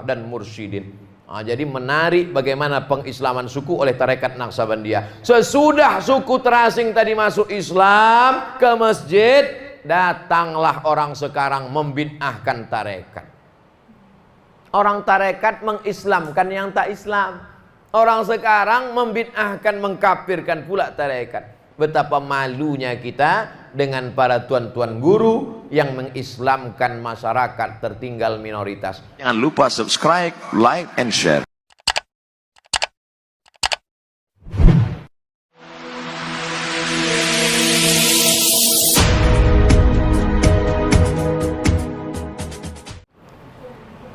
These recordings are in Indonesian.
dan mursyidin. Jadi menarik bagaimana pengislaman suku oleh tarekat Naqsabandiyah. Sesudah suku terasing tadi masuk Islam ke masjid, datanglah orang sekarang membid'ahkan tarekat. Orang tarekat mengislamkan yang tak Islam. Orang sekarang membid'ahkan, mengkafirkan pula tarekat. Betapa malunya kita dengan para tuan-tuan guru yang mengislamkan masyarakat tertinggal minoritas. Jangan lupa subscribe, like, and share.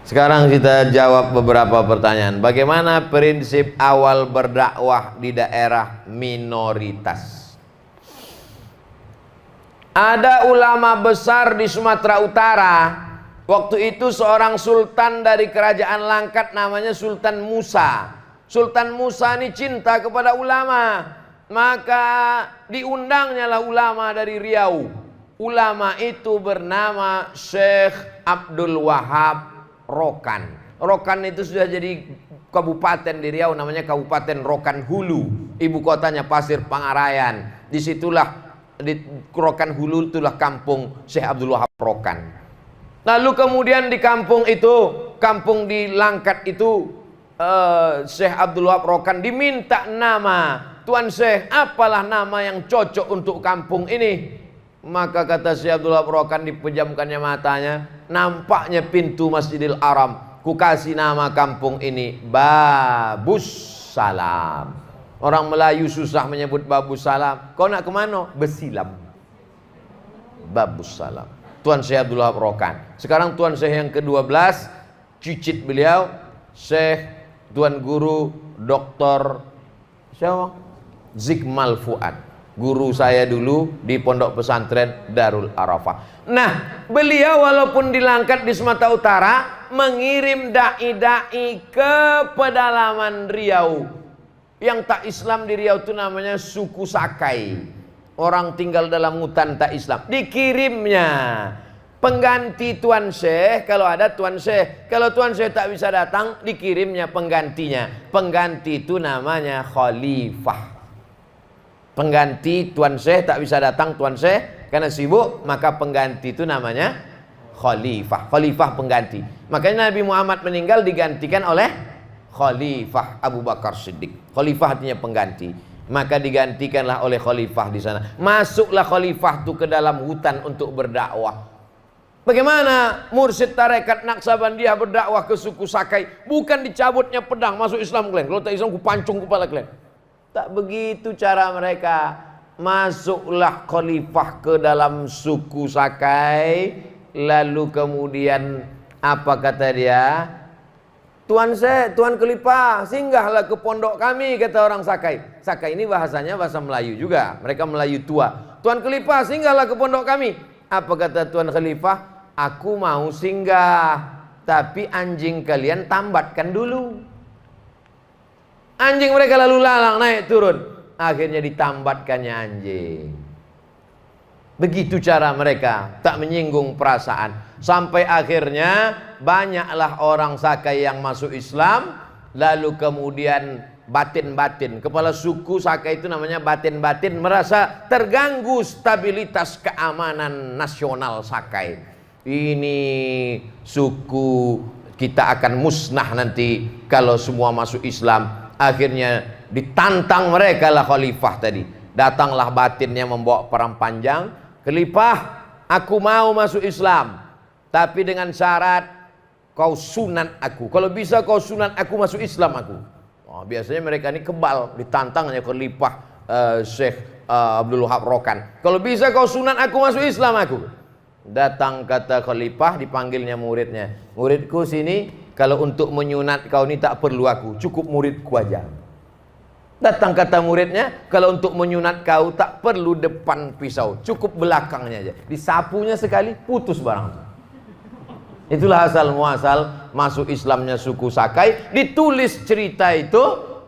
Sekarang kita jawab beberapa pertanyaan. Bagaimana prinsip awal berdakwah di daerah minoritas? Ada ulama besar di Sumatera Utara. Waktu itu seorang sultan dari kerajaan Langkat namanya Sultan Musa. Sultan Musa ini cinta kepada ulama. Maka diundangnya lah ulama dari Riau. Ulama itu bernama Syekh Abdul Wahab Rokan. Rokan itu sudah jadi kabupaten di Riau, namanya Kabupaten Rokan Hulu. Ibu kotanya Pasir Pangarayan. Disitulah di Rokan Hulu itulah kampung Syekh Abdul Wahab Rokan. Lalu kemudian di kampung itu, kampung di Langkat itu, Syekh Abdul Wahab Rokan diminta nama. Tuan Syekh, apalah nama yang cocok untuk kampung ini? Maka kata Syekh Abdul Wahab Rokan, dipejamkannya matanya, nampaknya pintu Masjidil Haram. Ku kasih nama kampung ini Babus Salam. Orang Melayu susah menyebut Babus Salam. Kau nak kemana? Besilam. Babus Salam. Tuan Syekh Abdul Wahab Rokan. Sekarang Tuan Syekh yang ke-12, cicit beliau, Syekh Tuan Guru Dr. siapa? Zikmal Fuad. Guru saya dulu di Pondok Pesantren Darul Arafah. Nah, beliau walaupun dilangkat di Sumatera Utara, mengirim dai-dai ke pedalaman Riau. Yang tak Islam di Riau itu namanya suku Sakai. Orang tinggal dalam hutan tak Islam. Dikirimnya pengganti Tuan Syekh, kalau ada Tuan Syekh. Kalau Tuan Syekh tak bisa datang, dikirimnya penggantinya. Pengganti itu namanya khalifah. Pengganti Tuan Syekh tak bisa datang, Tuan Syekh karena sibuk, maka pengganti itu namanya khalifah. Khalifah pengganti. Makanya Nabi Muhammad meninggal digantikan oleh Khalifah Abu Bakar Siddiq. Khalifah artinya pengganti. Maka digantikanlah oleh khalifah di sana. Masuklah khalifah itu ke dalam hutan untuk berdakwah. Bagaimana mursyid tarekat Naqsabandiyah berdakwah ke suku Sakai? Bukan dicabutnya pedang, masuk Islam kalian. Kalau tak Islam, ku pancung kepala kalian. Tak begitu cara mereka. Masuklah khalifah ke dalam suku Sakai. Lalu kemudian apa kata dia? Tuan Syekh, Tuan Khalifah, singgahlah ke pondok kami, kata orang Sakai. Sakai ini bahasanya bahasa Melayu juga. Mereka Melayu tua. Tuan Khalifah, singgahlah ke pondok kami. Apa kata Tuan Khalifah? Aku mau singgah, tapi anjing kalian tambatkan dulu. Anjing mereka lalu lalang naik turun. Akhirnya ditambatkannya anjing. Begitu cara mereka, tak menyinggung perasaan. Sampai akhirnya banyaklah orang Sakai yang masuk Islam. Lalu kemudian batin-batin, kepala suku Sakai itu namanya batin-batin, merasa terganggu stabilitas keamanan nasional Sakai. Ini suku kita akan musnah nanti kalau semua masuk Islam. Akhirnya ditantang mereka lah khalifah tadi. Datanglah batinnya membawa perang panjang. Khalifah, aku mau masuk Islam, tapi dengan syarat kau sunat aku. Kalau bisa kau sunat aku masuk Islam aku. Biasanya mereka ini kebal, ditantangnya khalifah Syekh Abdul Wahab Rokan. Kalau bisa kau sunat aku masuk Islam aku. Datang kata khalifah, dipanggilnya muridnya. Muridku sini, kalau untuk menyunat kau ini tak perlu aku, cukup muridku aja. Datang kata muridnya, kalau untuk menyunat kau tak perlu depan pisau, cukup belakangnya aja. Disapunya sekali, putus barang. Itulah asal muasal masuk Islamnya suku Sakai. Ditulis cerita itu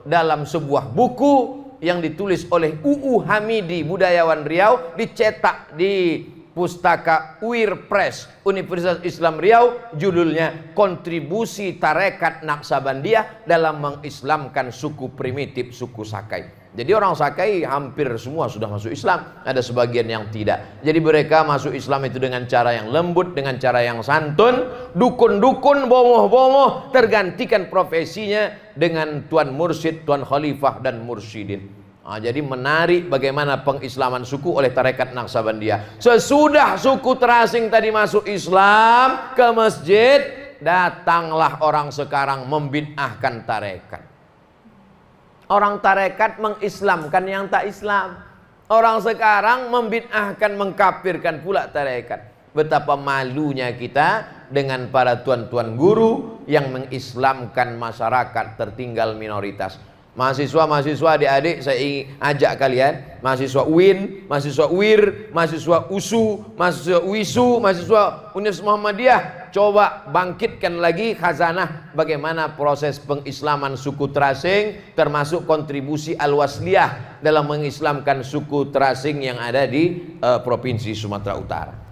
dalam sebuah buku yang ditulis oleh UU Hamidi, budayawan Riau, dicetak di pustaka UIR Press Universitas Islam Riau, judulnya Kontribusi Tarekat Naqsabandiyah dalam Mengislamkan Suku Primitif Suku Sakai. Jadi orang Sakai hampir semua sudah masuk Islam, ada sebagian yang tidak. Jadi mereka masuk Islam itu dengan cara yang lembut, dengan cara yang santun. Dukun-dukun, bomoh-bomoh tergantikan profesinya dengan tuan mursyid, tuan khalifah dan mursyidin. Jadi menarik bagaimana pengislaman suku oleh tarekat Naqsabandiyah. Sesudah suku terasing tadi masuk Islam ke masjid, datanglah orang sekarang membid'ahkan tarekat. Orang tarekat mengislamkan yang tak Islam. Orang sekarang membid'ahkan, mengkafirkan pula tarekat. Betapa malunya kita dengan para tuan-tuan guru yang mengislamkan masyarakat tertinggal minoritas. Mahasiswa-mahasiswa, adik-adik, saya ingin ajak kalian, mahasiswa UIN, mahasiswa UIR, mahasiswa USU, mahasiswa WISU, mahasiswa Universitas Muhammadiyah, coba bangkitkan lagi khazanah bagaimana proses pengislaman suku terasing, termasuk kontribusi Al-Wasliyah dalam mengislamkan suku terasing yang ada di Provinsi Sumatera Utara.